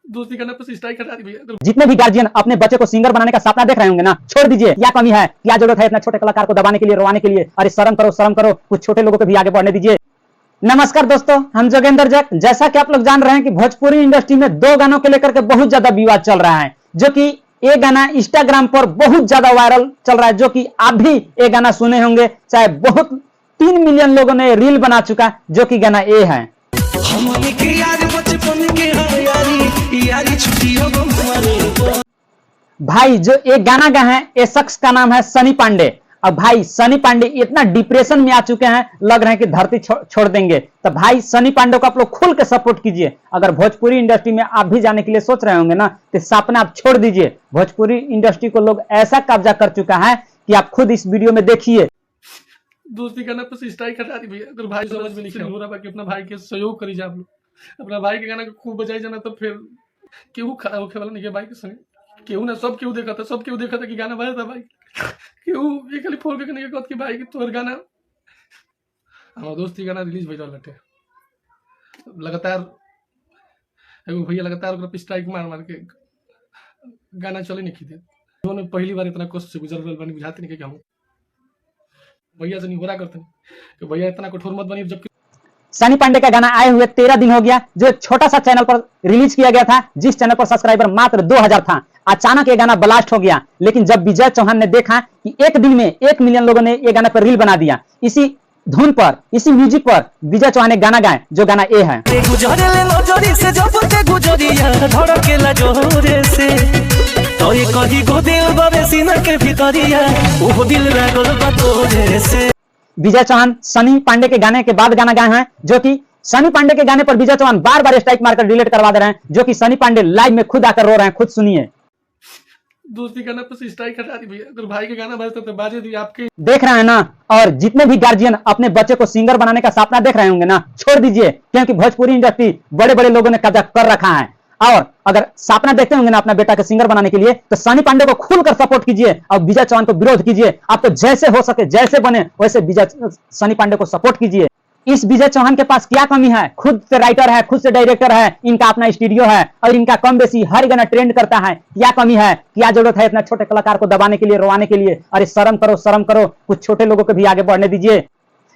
दोस्ती करना पर स्ट्राइक हटा दी भैया। जितने भी गार्जियन अपने बच्चे को सिंगर बनाने का सपना देख रहे होंगे ना, छोड़ दीजिए। क्या कमी है, क्या जरूरत है इतना छोटे कलाकार को दबाने के लिए, रोवाने के लिए? अरे शर्म करो, शर्म करो। कुछ छोटे लोगों को भी आगे बढ़ने दीजिए। नमस्कार दोस्तों, हम जोगेंद्र जैक। जैसा कि आप लोग जान रहे हैं कि भोजपुरी इंडस्ट्री में दो गानों को लेकर के बहुत ज्यादा विवाद चल रहा है, जो कि ये गाना इंस्टाग्राम पर बहुत ज्यादा वायरल चल रहा है, जो कि आप भी ये गाना सुने होंगे। चाहे बहुत 3 मिलियन लोगों ने रील बना चुका, जो कि गाना ये है। भाई जो एक गाना गा है, ये शख्स का नाम है सनी पांडे। अब भाई सनी पांडे इतना डिप्रेशन में आ चुके हैं, लग रहे हैं कि धरती छोड़ देंगे। तो भाई सनी पांडे को आप लोग खुल के सपोर्ट कीजिए। अगर भोजपुरी इंडस्ट्री में आप भी जाने के लिए सोच रहे होंगे ना, तो सपना आप छोड़ दीजिए। भोजपुरी इंडस्ट्री को लोग ऐसा कब्जा कर चुका है कि आप खुद इस वीडियो में देखिए। दोस्ती करना पर स्ट्राइक हटा दी भैया। अगर भाई समझ में नहीं हो रहा बाकी अपना भाई के सहयोग करी जा आप लोग। अपना भाई के गाना को खूब बजाई जाना, तो फिर केहू खड़ा होके वाला नहीं है भाई के संग। केहू ना सब केहू देखा था, सब केहू देखा था कि गाना बजा था भाई। केहू ये खाली फोन के नहीं कहत कि भाई के तोहर गाना हमारा दोस्ती गाना रिलीज भइल बाटे। लगातार एगो भैया लगातार ओकरा पे स्ट्राइक मार मार के गाना चले नहीं खींचे। उन्होंने पहली बार इतना कष्ट से गुजर रहल बानी, बुझाते नहीं कि हम भैया से नहीं हो रहा करते कि भैया इतना कठोर मत बनी। जबकि सनी पांडे का गाना आए हुए 13 दिन हो गया, जो एक छोटा सा चैनल पर रिलीज किया गया था, जिस चैनल पर सब्सक्राइबर मात्र 2000 था। अचानक ये गाना ब्लास्ट हो गया। लेकिन जब विजय चौहान ने देखा कि एक दिन में 1 मिलियन लोगों ने ये गाना पर रील बना दिया, इसी धुन पर, इसी म्यूजिक पर विजय चौहान ने गाना गाए, जो गाना ये है। विजय चौहान सनी पांडे के गाने के बाद गाना गाए हैं, जो कि सनी पांडे के गाने पर विजय चौहान बार बार स्ट्राइक मारकर डिलीट करवा दे रहे हैं, जो कि सनी पांडे लाइव में खुद आकर रो रहे हैं। खुद सुनिए। दोस्ती करना पर स्ट्राइक हटा दी भैया। अगर भाई के गाना बजता तो बाजे दी आपके। देख रहे हैं ना, और जितने भी गार्जियन अपने बच्चे को सिंगर बनाने का सपना देख रहे होंगे ना, छोड़ दीजिए। क्योंकि भोजपुरी इंडस्ट्री बड़े बड़े लोगों ने कब्जा कर रखा है। और अगर सपना देखते होंगे ना अपना बेटा को सिंगर बनाने के लिए, तो सनी पांडे को खुलकर सपोर्ट कीजिए और विजय चौहान को विरोध कीजिए। आपको जैसे हो सके, जैसे बने वैसे विजय सनी पांडे को सपोर्ट कीजिए। इस विजय चौहान के पास क्या कमी है? खुद से राइटर है, खुद से डायरेक्टर है, इनका अपना स्टूडियो है और इनका कम बेसी हर गाना ट्रेंड करता है। क्या कमी है, क्या जरूरत है इतना छोटे कलाकार को दबाने के लिए, रोवाने के लिए? अरे शर्म करो, शर्म करो। कुछ छोटे लोगों को भी आगे बढ़ने दीजिए।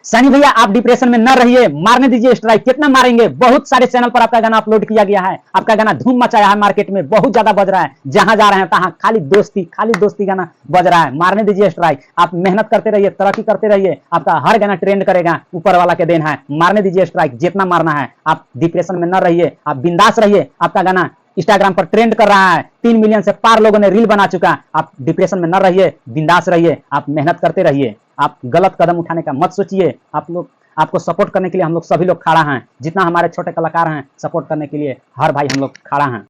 सनी भैया आप डिप्रेशन में न रहिए, मारने दीजिए स्ट्राइक। कितना मारेंगे? बहुत सारे चैनल पर आपका गाना अपलोड किया गया है, आपका गाना धूम मचाया है, मार्केट में बहुत ज्यादा बज रहा है। जहां जा रहे हैं तहां खाली दोस्ती गाना बज रहा है। मारने दीजिए स्ट्राइक। आप मेहनत करते रहिए, तरक्की करते रहिए, आपका हर गाना ट्रेंड करेगा, ऊपर वाला के देन है। मारने दीजिए स्ट्राइक, जितना मारना है। आप डिप्रेशन में न रहिए, आप बिंदास रहिए। आपका गाना इंस्टाग्राम पर ट्रेंड कर रहा है, 3 मिलियन से पार लोगों ने रील बना चुका। आप डिप्रेशन में न रहिए, बिंदास रहिए, आप मेहनत करते रहिए। आप गलत कदम उठाने का मत सोचिए। आप लोग, आपको सपोर्ट करने के लिए हम लोग सभी लोग खड़ा हैं। जितना हमारे छोटे कलाकार हैं, सपोर्ट करने के लिए हर भाई हम लोग खड़ा हैं।